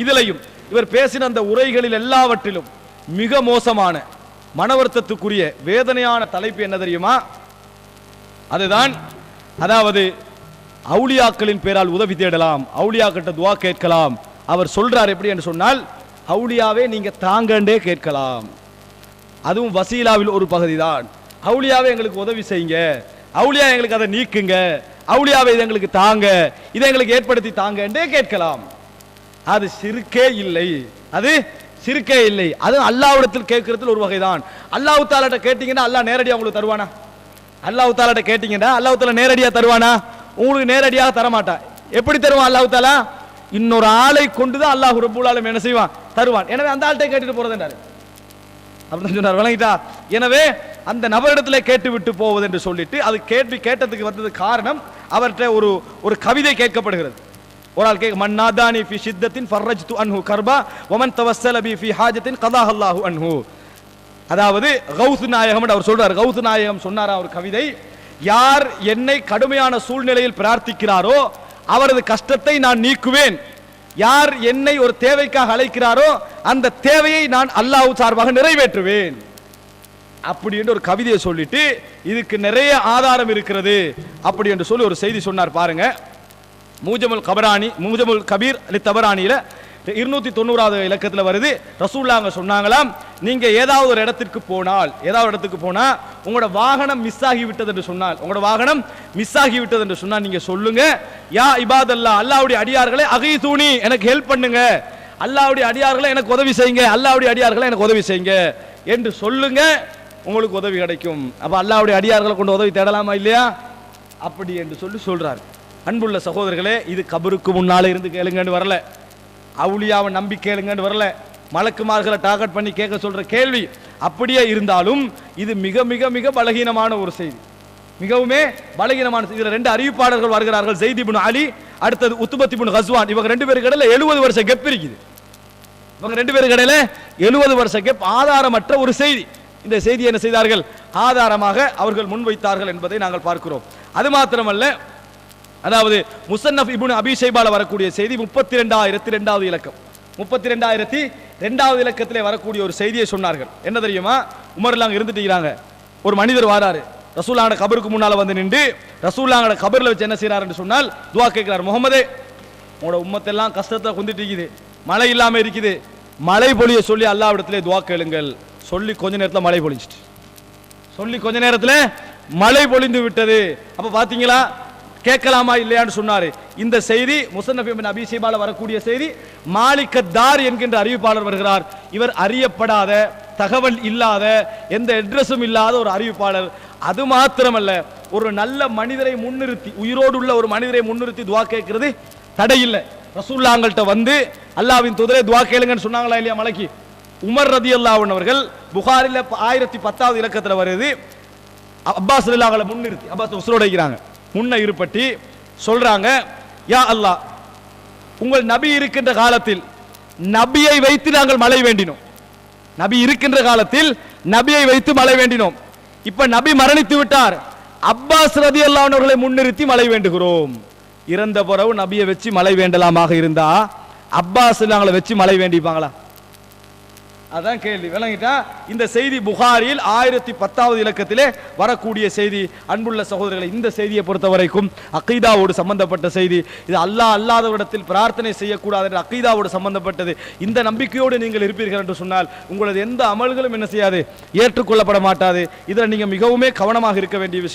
இதிலையும் இவர் பேசின அந்த உரைகளில் எல்லாவற்றிலும் மிக மோசமான மனவர்த்தத்துக்குரிய வேதனையான தலைப்பு என்ன தெரியுமா? அதுதான், அதாவது அவுலியாக்களின் பேரால் உதவி தேடலாம், அவுலியாக்கிட்ட துவா கேட்கலாம். அவர் சொல்றார் எப்படி என்று சொன்னால், அவுலியாவே நீங்க தாங்கண்டே கேட்கலாம், அதுவும் வசீலாவில் ஒரு பகுதி தான். அவுலியாவே எங்களுக்கு உதவி செய்யுங்க, அவுலியா எங்களுக்கு அதை நீக்குங்க, அவுலியாவை இதை எங்களுக்கு தாங்க, இதை எங்களுக்கு ஏற்படுத்தி தாங்கண்டே கேட்கலாம். அது சிறுக்கே இல்லை, அது சிறுக்கே இல்லை. அது அல்லாஹ்விடத்தில் கேட்கறதுல ஒரு வகைதான். அல்லாஹ் தஆலாட்ட கேட்டீங்கன்னா அல்லாஹ் நேரடியாக உங்களுக்கு தருவானா? அல்லாஹ் தஆலாட்ட கேட்டீங்கன்னா அல்லாஹ் தஆலா நேரடியாக தருவானா? உங்களுக்கு நேரடியாக தரமாட்டான். எப்படி தருவான் அல்லாஹ் தஆலா? இன்னொரு ஆளை கொண்டுதான் அல்லாஹ் ரப்பல் ஆலமீன் என்ன செய்வான்? தருவான். எனவே அந்த ஆள்கிட்ட கேட்டுட்டு போறதுன்றாரு. அப்படின்னு சொன்னார், விளங்கிட்டா? எனவே அந்த நபரிடத்திலே கேட்டு விட்டு போவது என்று சொல்லிட்டு அது கேள்வி கேட்டதுக்கு வந்தது காரணம், அவர்கிட்ட ஒரு கவிதை கேட்கப்படுகிறது. ஒரு ஆள் கேட்க, மன்னாதானி ஃபி ஷித்தத்தின் ஃபர்ரஜ்து அன்ஹு கர்பா வமன் தவஸ்ஸல பி ஃபி ஹாஜத்தின் கதாக அல்லாஹு அன்ஹு. அதாவது கௌஸ் நாயகம் அவர் சொல்றார், கௌஸ் நாயகம் சொன்னாரா ஒரு கவிதை, யார் என்னை கடுமையான சூழ்நிலையில் பிரார்த்திக்கிறாரோ அவரது கஷ்டத்தை நான் நீக்குவேன், யார் என்னை ஒரு தேவைக்காக அழைக்கிறாரோ அந்த தேவையை நான் அல்லாஹ் சார்பாக நிறைவேற்றுவேன். அப்படி என்று ஒரு கவிதையை சொல்லிட்டு இதுக்கு நிறைய ஆதாரம் இருக்கிறது அப்படி என்று சொல்லி ஒரு செய்தி சொன்னார். பாருங்க, மூஜமுல் கபீர் அலி தபரானியில 290வது இலக்கத்தில் வருது. ரசூலுல்லாஹ் சொன்னாங்களாம், நீங்க ஏதாவது ஒரு இடத்துக்கு போனால், ஏதாவது இடத்துக்கு போனா உங்களோட வாகனம் மிஸ் ஆகி விட்டது என்று சொன்னால், உங்களோட வாகனம் மிஸ் ஆகி விட்டது என்று சொன்னால் நீங்க சொல்லுங்க, யா இபாதல்லாஹ், அல்லாஹ்வுடைய அடியார்களே, அகீசூனி, எனக்கு ஹெல்ப் பண்ணுங்க, அல்லாஹ்வுடைய அடியார்களே எனக்கு உதவி செய்யுங்க, அல்லாஹ்வுடைய அடியார்களே எனக்கு உதவி செய்யுங்க என்று சொல்லுங்க, உங்களுக்கு உதவி கிடைக்கும். அப்ப அல்லாஹ்வுடைய அடியார்களை கொண்டு உதவி தேடலாமா இல்லையா? அப்படி என்று சொல்லி சொல்றாரு. அன்புள்ள சகோதரர்களே, இது கபருக்கு முன்னாலே இருந்து கேளுங்கன்னு வரல, அவுலியாவை நம்பி கேளுங்கன்னு வரல, மலக்குமார்களை டார்கெட் பண்ணி கேட்க சொல்ற கேள்வி. அப்படியே இருந்தாலும் இது மிக மிக மிக பலகீனமான ஒரு செய்தி, மிகவுமே பலகீனமான செய்தி. இதுல ரெண்டு அறிவிப்பாளர்கள் வருகிறார்கள், ஸைத் இப்னு அலி, அடுத்தது உத்பத் இப்னு கஸ்வான். இவங்க ரெண்டு பேருக்கு இடையில 70 வருஷ கெப் இருக்குது. இவங்க ரெண்டு பேருக்கு இடையில 70 வருஷ கெப், ஆதாரமற்ற ஒரு செய்தி. இந்த செய்தி என்ன செய்தார்கள்? ஆதாரமாக அவர்கள் முன்வைத்தார்கள் என்பதை நாங்கள் பார்க்கிறோம். அது மாத்திரமல்ல, அதாவது முஸன்னஃப் இப்னு அபீ ஷைபால வரக்கூடிய செய்தி 32,002வது இலக்கம், 32,002வது இலக்கத்திலே வரக்கூடிய ஒரு செய்தியை சொன்னார்கள். என்ன தெரியுமா? உமர்லாம் இருந்துட்டு இருக்காங்க, ஒரு மனிதர் வராரு, ரசூலுல்லாஹ் கபருக்கு முன்னால வந்து நின்று ரசூலுல்லாஹ் கபர்ல வச்சு என்ன செய்யறாரு என்று சொன்னால் துஆ கேட்கிறார், முகமதே, உங்களோட உம்மத்தெல்லாம் கஷ்டத்தை கொண்டுட்டு இருக்குது, மழை இல்லாம இருக்குது, மழை பொழிய சொல்லி அல்லாஹ்விடத்திலே துஆ கேளுங்கள். சொல்லி கொஞ்ச நேரத்தில் மழை பொழிஞ்சிட்டு, சொல்லி கொஞ்ச நேரத்தில் மழை பொழிந்து விட்டது. அப்ப பாத்தீங்களா, கேட்கலாமா இல்லையான்னு சொன்னாரு. இந்த செய்தி முஸன்னஃப் இப்னு அபீ ஷைபால வரக்கூடிய செய்தி. மாலிகத்தார் என்கின்ற அறிவிப்பாளர் வருகிறார். இவர் அறியப்படாத, தகவல் இல்லாத, எந்த அட்ரஸும் இல்லாத ஒரு அறிவிப்பாளர். அது மாத்திரமல்ல, ஒரு நல்ல மனிதரை முன்னிறுத்தி, உயிரோடு உள்ள ஒரு மனிதரை முன்னிறுத்தி துஆ கேட்கிறது தடையில்லை. ரசூலுல்லாஹ்கிட்ட வந்து அல்லாஹ்வின் தூதரே துஆ கேளுங்கன்னு சொன்னாங்களா இல்லையா மலைக்கு? உமர் ரதியல்லாஹு அன்ஹு அவர்கள் புகாரில 1010வது இலக்கத்தில் வருது, அப்பாஸ் ரலியல்லாஹு அன்ஹு முன்னிறுத்தி, அப்பாஸ் உஸ்ரோட இருக்கிறாங்க, முன்ன இருப்பட்டி சொல்றாங்க, யா அல்லாஹ், உங்கள் நபி இருக்கின்ற காலத்தில் நபியை வைத்து நாங்கள் மழை வேண்டினோம், நபி இருக்கின்ற காலத்தில் நபியை வைத்து மழை வேண்டினோம், இப்ப நபி மரணித்து விட்டார், அப்பாஸ் ரலியல்லாஹு அன்ஹு அவர்களை முன்னிறுத்தி மழை வேண்டுகிறோம். இறந்த பிறகு நபியை வச்சு மழை வேண்டலாமாக இருந்தா அப்பாஸ் நாங்களை வச்சு மழை வேண்டிப்பாங்களா? அதான் கேள்வி. விளங்கிட்டா? இந்த செய்தி புகாரில் 1010வது இலக்கத்திலே வரக்கூடிய செய்தி. அன்புள்ள சகோதரர்களை, இந்த செய்தியை பொறுத்த வரைக்கும் அகீதாவோடு சம்பந்தப்பட்ட செய்தி. இது அல்லாஹ் அல்லாதவரிடத்தில் பிரார்த்தனை செய்யக்கூடாது என்ற அகீதாவோடு சம்பந்தப்பட்டது. இந்த நம்பிக்கையோடு நீங்கள் இருப்பீர்கள் என்று சொன்னால் உங்களது எந்த அமல்களும் என்ன செய்யாது, ஏற்றுக்கொள்ளப்பட மாட்டாது. இதில் நீங்க மிகவுமே கவனமாக இருக்க வேண்டிய விஷயம்.